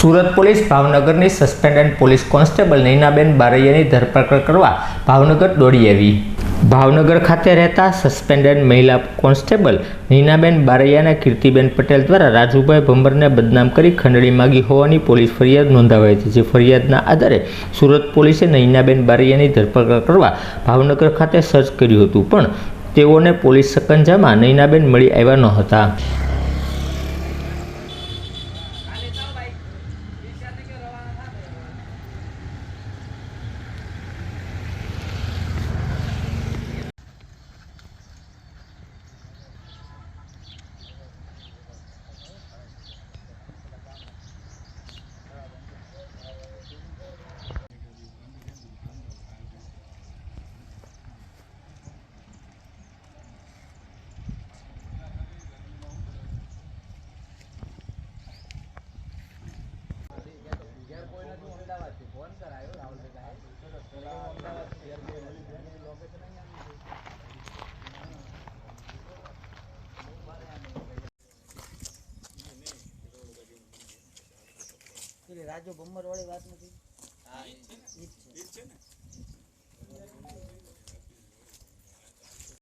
Surat police ભાવનગરની suspended police constable Nainaben બારૈયાની ધરપકડ કરવા ભાવનગર દોડી આવી। ભાવનગર ખાતે રહેતા સસ્પેન્ડેડ મહિલા કોન્સ્ટેબલ નૈનાબેન બારૈયાને કીર્તિબેન પટેલ દ્વારા રાજુભાઈ ભંબરને બદનામ કરી ખંડણી માગી હોવાની પોલીસ ફરિયાદ નોંધાવાઈ હતી। જે ફરિયાદના આધારે સુરત પોલીસે નૈનાબેન બારૈયાની ધરપકડ કરવા ભાવનગર ખાતે સર્ચ કર્યું હતું, પણ તેઓને પોલીસ સકંજામાં નૈનાબેન મળી આવ્યા ન હતા। फोन करायो राहुल राजू भंबर वाली बात नहीं। हाँ,